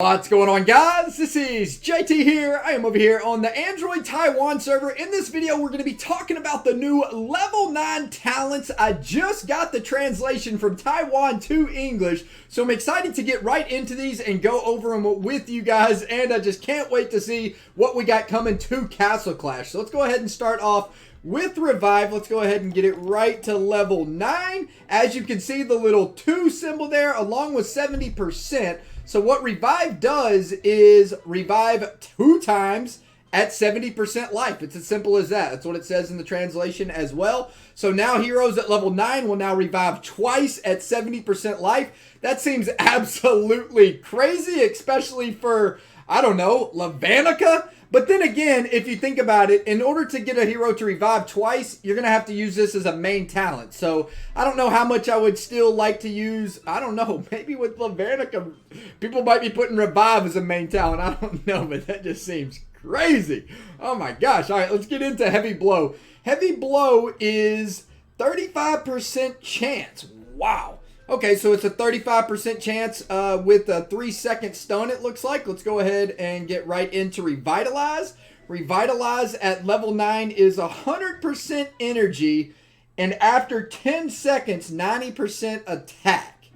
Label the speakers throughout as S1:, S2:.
S1: What's going on, guys? This is JT here. I am over here on the Android Taiwan server. In this video, we're going to be talking about the new level 9 talents. I just got the translation from Taiwan to English, so I'm excited to get right into these and go over them with you guys, and I just can't wait to see what we got coming to Castle Clash. So let's go ahead and start off with Revive. Let's go ahead and get it right to level 9. As you can see, the little 2 symbol there along with 70%. So what Revive does is revive 2 times at 70% life. It's as simple as that. That's what it says in the translation as well. So now heroes at level 9 will now revive twice at 70% life. That seems absolutely crazy, especially for, I don't know, Lavanica. But then again, if you think about it, in order to get a hero to revive twice, you're going to have to use this as a main talent. So I don't know how much I would still like to use. I don't know. Maybe with Lavanica, people might be putting revive as a main talent. I don't know, but that just seems crazy. Oh my gosh. All right, let's get into Heavy Blow. Heavy Blow is 35% chance. Wow. Okay, so it's a 35% chance with a 3-second stun, it looks like. Let's go ahead and get right into Revitalize. Revitalize at level 9 is 100% energy, and after 10 seconds, 90% attack.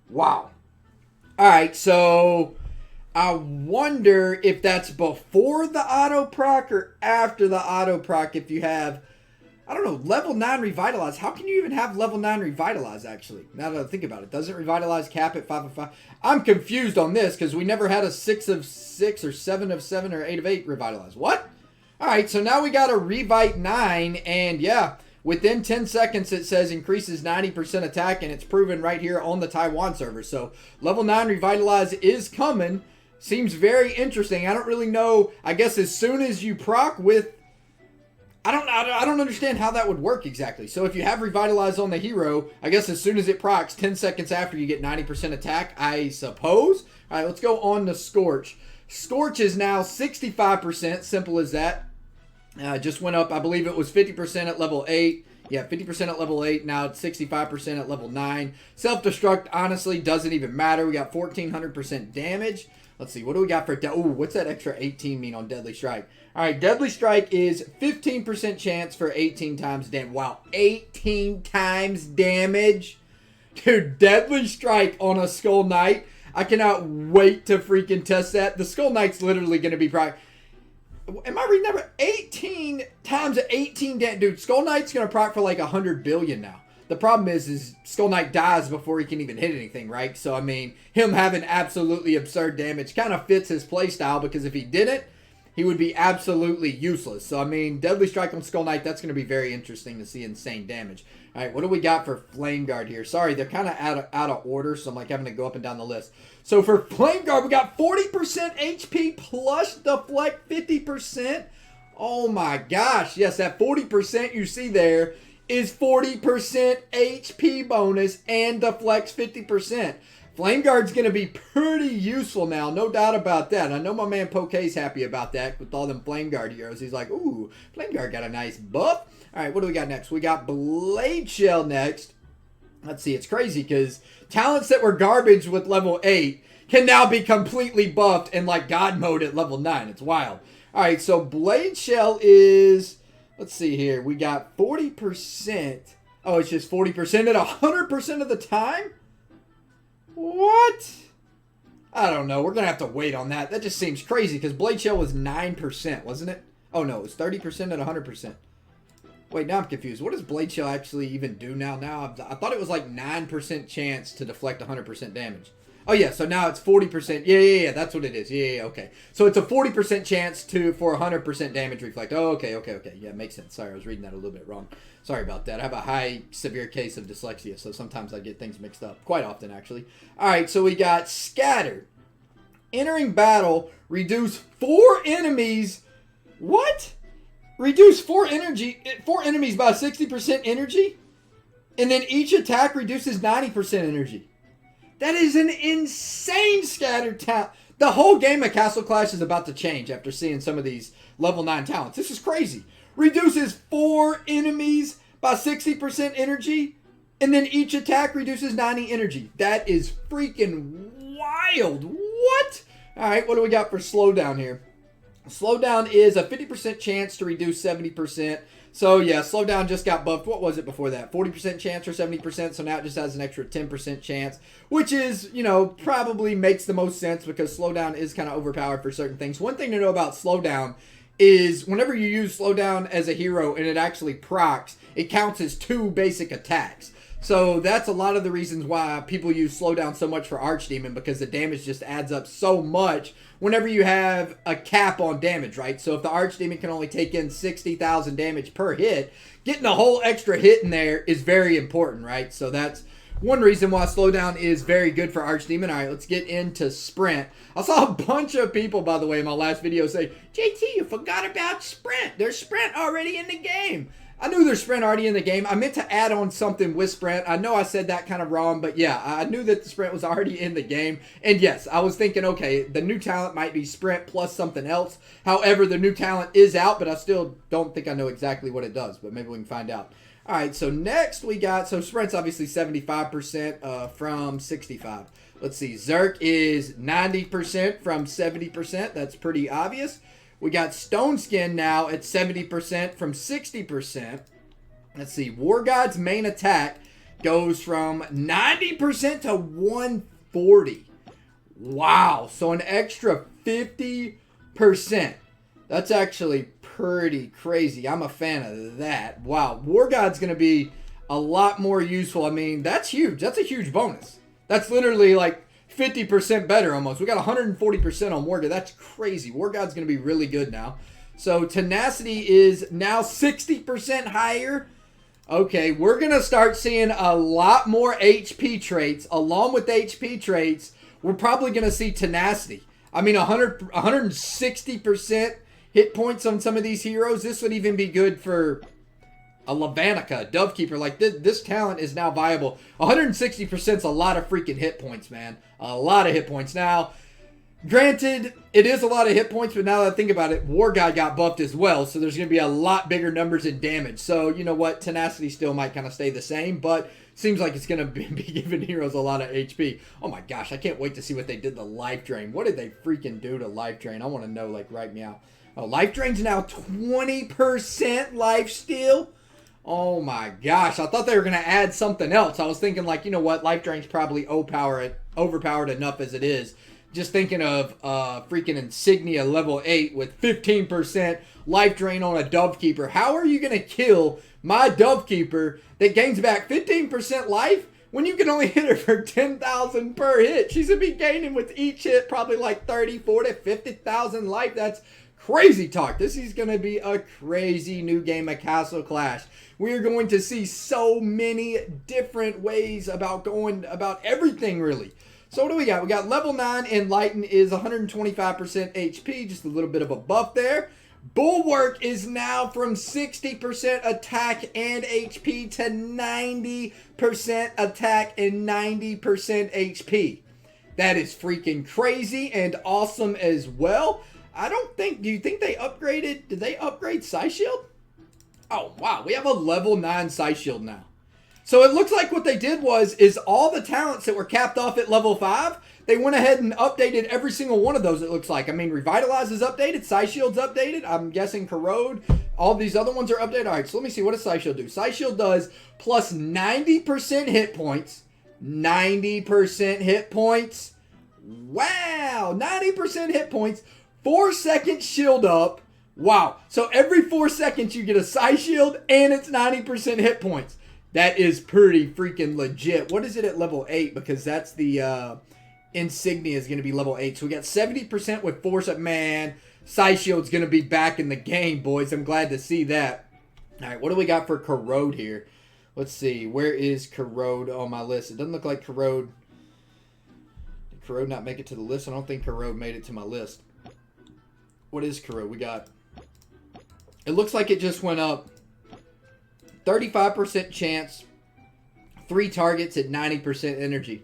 S1: Wow. All right, so I wonder if that's before the auto proc or after the auto proc if you have, I don't know, level 9 Revitalize. How can you even have level 9 Revitalize, actually? Now that I think about it. Doesn't Revitalize cap at 5 of 5? I'm confused on this because we never had a 6 of 6 or 7 of 7 or 8 of 8 Revitalize. What? Alright, so now we got a Revite 9, and yeah, within 10 seconds it says increases 90% attack, and it's proven right here on the Taiwan server. So level 9 Revitalize is coming. Seems very interesting. I don't really know. I guess as soon as you proc with, I don't understand how that would work exactly. So if you have Revitalize on the hero, I guess as soon as it procs, 10 seconds after you get 90% attack, I suppose. All right, let's go on to Scorch. Scorch is now 65%, simple as that. Just went up, I believe it was 50% at level 8. Yeah, 50% at level 8, now it's 65% at level 9. Self-destruct, honestly, doesn't even matter. We got 1400% damage. Let's see, what do we got for, what's that extra 18 mean on Deadly Strike? All right, Deadly Strike is 15% chance for 18 times damage. Wow, 18 times damage? Dude, Deadly Strike on a Skull Knight. I cannot wait to freaking test that. The Skull Knight's literally going to be probably, am I reading that? 18 times 18 damage. Dude, Skull Knight's going to proc for like 100 billion now. The problem is Skull Knight dies before he can even hit anything, right? So, I mean, him having absolutely absurd damage kind of fits his playstyle, because if he didn't, he would be absolutely useless. So, I mean, Deadly Strike on Skull Knight, that's going to be very interesting to see insane damage. All right, what do we got for Flame Guard here? Sorry, they're kind of out of order, so I'm like having to go up and down the list. So, for Flame Guard, we got 40% HP plus deflect 50%. Oh, my gosh. Yes, that 40% you see there is 40% HP bonus and deflects 50%. Flame Guard's going to be pretty useful now, no doubt about that. I know my man Poke's happy about that with all them Flame Guard heroes. He's like, ooh, Flame Guard got a nice buff. All right, what do we got next? We got Blade Shell next. Let's see, it's crazy because talents that were garbage with level 8 can now be completely buffed in like God mode at level 9. It's wild. All right, so Blade Shell is, let's see here. We got 40%. Oh, it's just 40% at 100% of the time? What? I don't know. We're going to have to wait on that. That just seems crazy because Blade Shell was 9%, wasn't it? Oh, no. It was 30% at 100%. Wait, now I'm confused. What does Blade Shell actually even do now? I thought it was like 9% chance to deflect 100% damage. Oh, yeah, so now it's 40%. Yeah, that's what it is. Yeah, okay. So it's a 40% chance for 100% damage reflect. Oh, okay. Yeah, makes sense. Sorry, I was reading that a little bit wrong. Sorry about that. I have a high, severe case of dyslexia, so sometimes I get things mixed up. Quite often, actually. All right, so we got Scatter. Entering battle, reduce 4 enemies. What? Reduce 4 enemies by 60% energy? And then each attack reduces 90% energy. That is an insane scattered talent. The whole game of Castle Clash is about to change after seeing some of these level 9 talents. This is crazy. Reduces 4 enemies by 60% energy, and then each attack reduces 90 energy. That is freaking wild. What? All right, what do we got for slowdown here? Slowdown is a 50% chance to reduce 70%. So, yeah, slowdown just got buffed. What was it before that? 40% chance or 70%? So now it just has an extra 10% chance, which is, you know, probably makes the most sense because slowdown is kind of overpowered for certain things. One thing to know about slowdown is whenever you use slowdown as a hero and it actually procs, it counts as 2 basic attacks. So that's a lot of the reasons why people use slowdown so much for Archdemon, because the damage just adds up so much whenever you have a cap on damage, right? So if the Archdemon can only take in 60,000 damage per hit, getting a whole extra hit in there is very important, right? So that's one reason why slowdown is very good for Archdemon. All right, let's get into sprint. I saw a bunch of people, by the way, in my last video say, JT, you forgot about sprint. There's sprint already in the game. I knew there's sprint already in the game. I meant to add on something with sprint. I know I said that kind of wrong, but yeah, I knew that the sprint was already in the game. And yes, I was thinking, okay, the new talent might be sprint plus something else. However, the new talent is out, but I still don't think I know exactly what it does, but maybe we can find out. All right, so next we got, so sprint's obviously 75% from 65. Let's see, Zerk is 90% from 70%. That's pretty obvious. We got Stone Skin now at 70% from 60%. Let's see. War God's main attack goes from 90% to 140. Wow. So an extra 50%. That's actually pretty crazy. I'm a fan of that. Wow. War God's going to be a lot more useful. I mean, that's huge. That's a huge bonus. That's literally like 50% better almost. We got 140% on War God. That's crazy. War God's going to be really good now. So tenacity is now 60% higher. Okay, we're going to start seeing a lot more HP traits. Along with HP traits, we're probably going to see tenacity. I mean, 160% hit points on some of these heroes. This would even be good for a Levanica, a Dovekeeper. Like, this talent is now viable. 160% is a lot of freaking hit points, man. A lot of hit points. Now, granted, it is a lot of hit points, but now that I think about it, War God got buffed as well, so there's going to be a lot bigger numbers in damage. So, you know what? Tenacity still might kind of stay the same, but seems like it's going to be giving heroes a lot of HP. Oh my gosh, I can't wait to see what they did to Life Drain. What did they freaking do to Life Drain? I want to know, like, right now. Oh, Life Drain's now 20% life steal. Oh my gosh, I thought they were going to add something else. I was thinking, like, you know what, Life Drain's probably overpowered enough as it is. Just thinking of freaking Insignia level 8 with 15% Life Drain on a Dovekeeper. How are you going to kill my Dovekeeper that gains back 15% life when you can only hit her for 10,000 per hit? She's going to be gaining with each hit probably like 30, 40, 50,000 life. That's crazy talk. This is going to be a crazy new game of Castle Clash. We are going to see so many different ways about going about everything, really. So what do we got? We got level 9 Enlighten is 125% HP, just a little bit of a buff there. Bulwark is now from 60% attack and HP to 90% attack and 90% HP. That is freaking crazy and awesome as well. I don't think, do you think they upgraded, did they upgrade Psy Shield? Oh, wow, we have a level 9 Psy Shield now. So it looks like what they did is all the talents that were capped off at level 5, they went ahead and updated every single one of those, it looks like. I mean, Revitalize is updated, Psy Shield's updated, I'm guessing Corrode, all these other ones are updated. All right, so let me see, what does Psy Shield do? Psy Shield does plus 90% hit points, 90% hit points, wow, 90% hit points, 4 seconds shield up. Wow. So every 4 seconds you get a Psy Shield and it's 90% hit points. That is pretty freaking legit. What is it at level 8? Because that's the Insignia is going to be level 8. So we got 70% with Force Up. Man, Psy Shield's going to be back in the game, boys. I'm glad to see that. All right, what do we got for Corrode here? Let's see. Where is Corrode on my list? It doesn't look like Corrode. Did Corrode not make it to the list? I don't think Corrode made it to my list. What is Corrode? We got... It looks like it just went up 35% chance, 3 targets at 90% energy.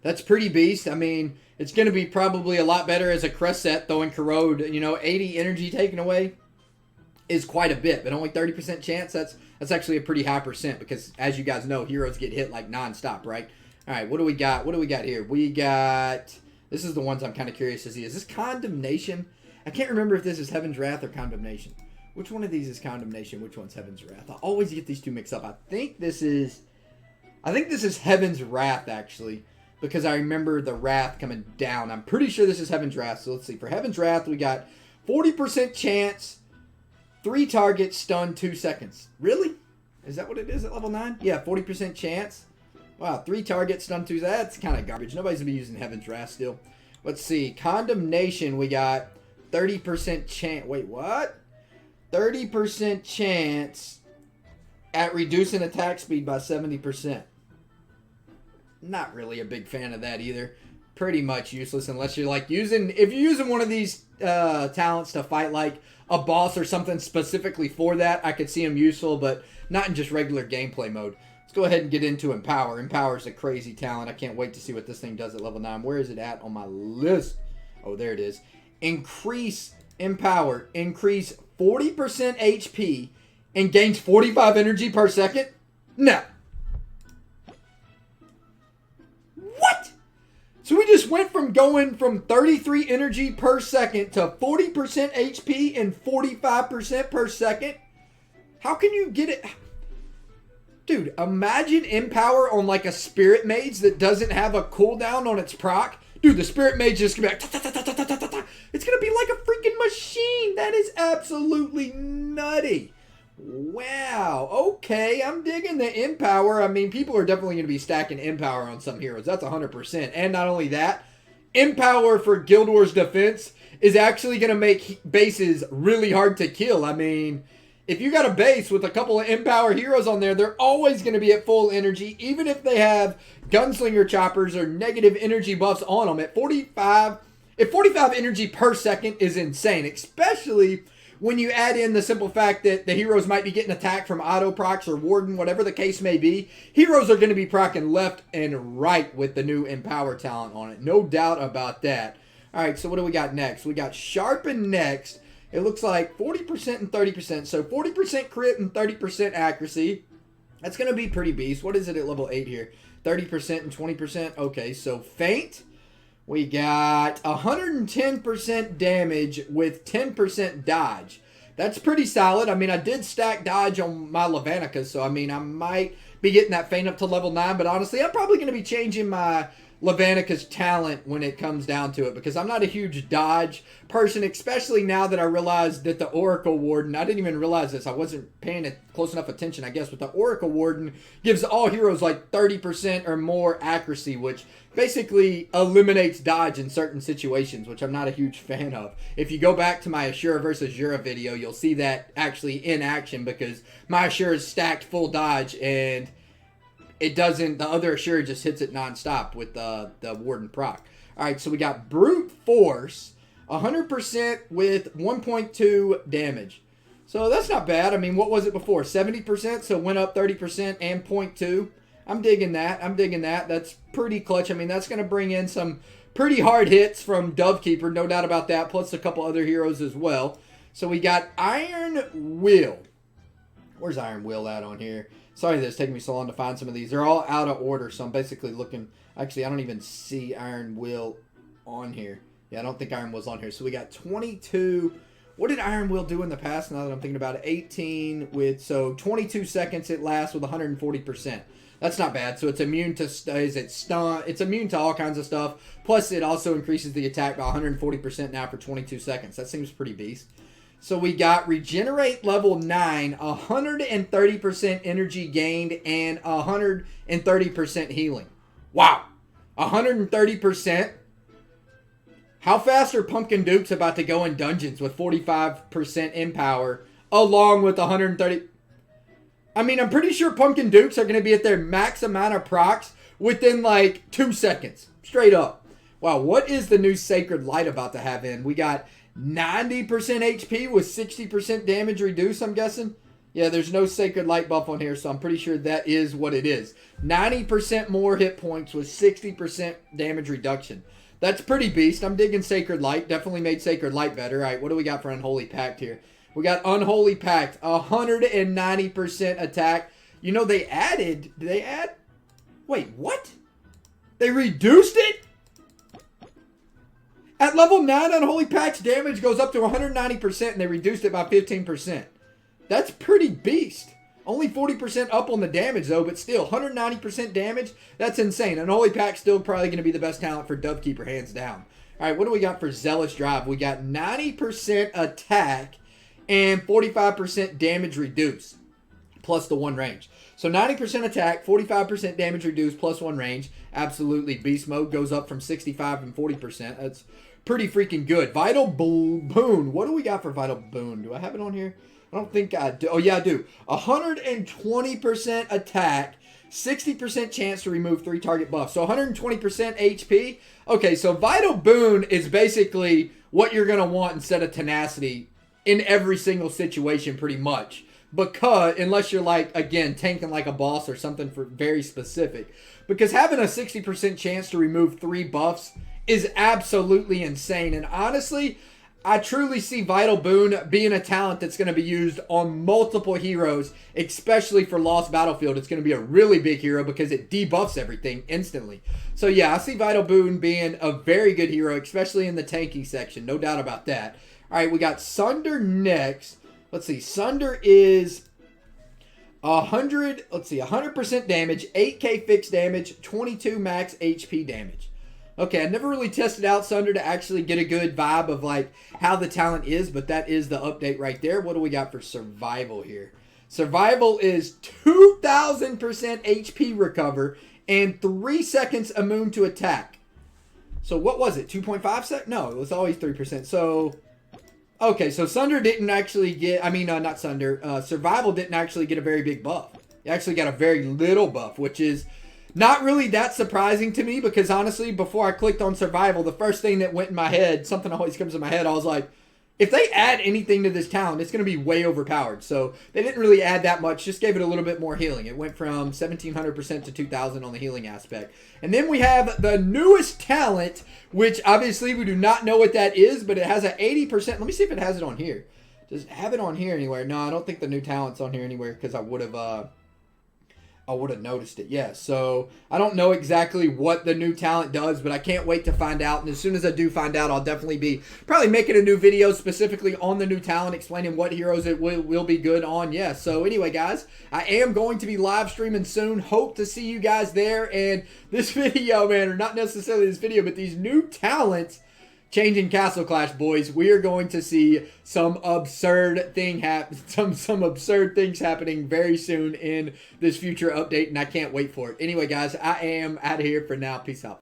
S1: That's pretty beast. I mean, it's going to be probably a lot better as a crest set, though in Corrode, you know, 80 energy taken away is quite a bit, but only 30% chance, that's actually a pretty high percent because, as you guys know, heroes get hit like nonstop, right? All right, what do we got? What do we got here? We got This is the ones I'm kind of curious to see. Is this Condemnation? I can't remember if this is Heaven's Wrath or Condemnation. Which one of these is Condemnation? Which one's Heaven's Wrath? I always get these two mixed up. I think this is Heaven's Wrath, actually. Because I remember the Wrath coming down. I'm pretty sure this is Heaven's Wrath. So let's see. For Heaven's Wrath, we got 40% chance, 3 targets, stun, 2 seconds. Really? Is that what it is at level 9? Yeah, 40% chance. Wow, 3 targets, stun 2. That's kind of garbage. Nobody's going to be using Heaven's Wrath still. Let's see. Condemnation, we got 30% chance. Wait, what? 30% chance at reducing attack speed by 70%. Not really a big fan of that either. Pretty much useless unless you're like using... If you're using one of these talents to fight like a boss or something specifically for that, I could see them useful, but not in just regular gameplay mode. Let's go ahead and get into Empower. Empower is a crazy talent. I can't wait to see what this thing does at level 9. Where is it at on my list? Oh, there it is. Increase Empower. Increase 40% HP and gains 45 energy per second? No. What? So we just went from going from 33 energy per second to 40% HP and 45% per second? How can you get it? Dude, imagine Empower on like a Spirit Mage that doesn't have a cooldown on its proc. Dude, the Spirit Mage is going to be like... It's going to be like a freaking machine. That is absolutely nutty. Wow. Okay, I'm digging the Empower. I mean, people are definitely going to be stacking Empower on some heroes. That's 100%. And not only that, Empower for Guild Wars Defense is actually going to make bases really hard to kill. I mean... If you got a base with a couple of Empower heroes on there, they're always going to be at full energy, even if they have gunslinger choppers or negative energy buffs on them. At 45 energy per second is insane, especially when you add in the simple fact that the heroes might be getting attacked from auto procs or warden, whatever the case may be. Heroes are going to be procking left and right with the new Empower talent on it. No doubt about that. All right, so what do we got next? We got Sharpen next. It looks like 40% and 30%. So 40% crit and 30% accuracy. That's going to be pretty beast. What is it at level 8 here? 30% and 20%. Okay, so Feint. We got 110% damage with 10% dodge. That's pretty solid. I mean, I did stack dodge on my Levanica, so I mean, I might be getting that Feint up to level 9. But honestly, I'm probably going to be changing my Levanica's talent when it comes down to it, because I'm not a huge dodge person, especially now that I realized that the Oracle Warden, I didn't even realize this, I wasn't paying close enough attention, I guess, but the Oracle Warden gives all heroes like 30% or more accuracy, which basically eliminates dodge in certain situations, which I'm not a huge fan of. If you go back to my Ashura versus Jura video, you'll see that actually in action, because my Ashura is stacked full dodge, and it doesn't, the other Ashura just hits it non-stop with the Warden proc. Alright, so we got Brute Force, 100% with 1.2 damage. So that's not bad. I mean, what was it before? 70%, so it went up 30% and 0.2. I'm digging that. I'm digging that. That's pretty clutch. I mean, that's going to bring in some pretty hard hits from Dovekeeper, no doubt about that, plus a couple other heroes as well. So we got Iron Will. Where's Iron Will at on here? Sorry that it's taking me so long to find some of these. They're all out of order, so I'm basically looking. Actually, I don't even see Iron Will on here. Yeah, I don't think Iron Will's on here. So we got 22. What did Iron Will do in the past, now that I'm thinking about it? 18 with, so 22 seconds it lasts with 140%. That's not bad. So it's immune to, it's immune to all kinds of stuff. Plus, it also increases the attack by 140% now for 22 seconds. That seems pretty beast. So we got Regenerate level 9, 130% energy gained, and 130% healing. Wow. 130%. How fast are Pumpkin Dukes about to go in dungeons with 45% Empower, along with 130... I mean, I'm pretty sure Pumpkin Dukes are going to be at their max amount of procs within like 2 seconds. Straight up. Wow, what is the new Sacred Light about to have in? We got 90% HP with 60% damage reduced, I'm guessing. Yeah, there's no Sacred Light buff on here, so I'm pretty sure that is what it is. 90% more hit points with 60% damage reduction. That's pretty beast. I'm digging Sacred Light. Definitely made Sacred Light better. All right, what do we got for Unholy Pact here? We got Unholy Pact, 190% attack. You know, they added... Did they add? Wait, what? They reduced it? At level 9 Unholy Packs, damage goes up to 190% and they reduced it by 15%. That's pretty beast. Only 40% up on the damage though, but still 190% damage. That's insane. Unholy Pack's still probably going to be the best talent for Dovekeeper, hands down. All right, what do we got for Zealous Drive? We got 90% attack and 45% damage reduced, plus the 1 range. So 90% attack, 45% damage reduced, plus 1 range. Absolutely. Beast mode goes up from 65 and 40%. That's pretty freaking good. Vital Boon. What do we got for Vital Boon? Do I have it on here? I don't think I do. Oh, yeah, I do. 120% attack, 60% chance to remove 3 target buffs. So 120% HP. Okay, so Vital Boon is basically what you're going to want instead of Tenacity in every single situation pretty much. Because, unless you're like, again, tanking like a boss or something for very specific. Because having a 60% chance to remove 3 buffs is absolutely insane. And honestly, I truly see Vital Boon being a talent that's going to be used on multiple heroes, especially for Lost Battlefield. It's going to be a really big hero because it debuffs everything instantly. So yeah, I see Vital Boon being a very good hero, especially in the tanking section. No doubt about that. All right, we got Sundar next. Let's see, Sundar is 100% damage, 8k fixed damage, 22 max HP damage. Okay, I never really tested out Sundar to actually get a good vibe of like how the talent is, but that is the update right there. What do we got for Survival here? Survival is 2000% HP recover and 3 seconds immune to attack. So what was it, 2.5 seconds? No, it was always 3%. So... okay, so Sundar didn't actually get, not Sundar, Survival didn't actually get a very big buff. He actually got a very little buff, which is not really that surprising to me because honestly, before I clicked on Survival, the first thing that went in my head, something always comes in my head, I was like, if they add anything to this talent, it's going to be way overpowered. So they didn't really add that much, just gave it a little bit more healing. It went from 1700% to 2000 on the healing aspect. And then we have the newest talent, which obviously we do not know what that is, but it has an 80%. Let me see if it has it on here. Does it have it on here anywhere? No, I don't think the new talent's on here anywhere because I would have noticed it. Yeah, so I don't know exactly what the new talent does, but I can't wait to find out. And as soon as I do find out, I'll definitely be probably making a new video specifically on the new talent, explaining what heroes it will be good on. Yeah, so anyway, guys, I am going to be live streaming soon. Hope to see you guys there. And this video, man, or not necessarily this video, but these new talents changing Castle Clash, boys. We are going to see some absurd thing some absurd things happening very soon in this future update, and I can't wait for it. Anyway, guys, I am out of here for now. Peace out.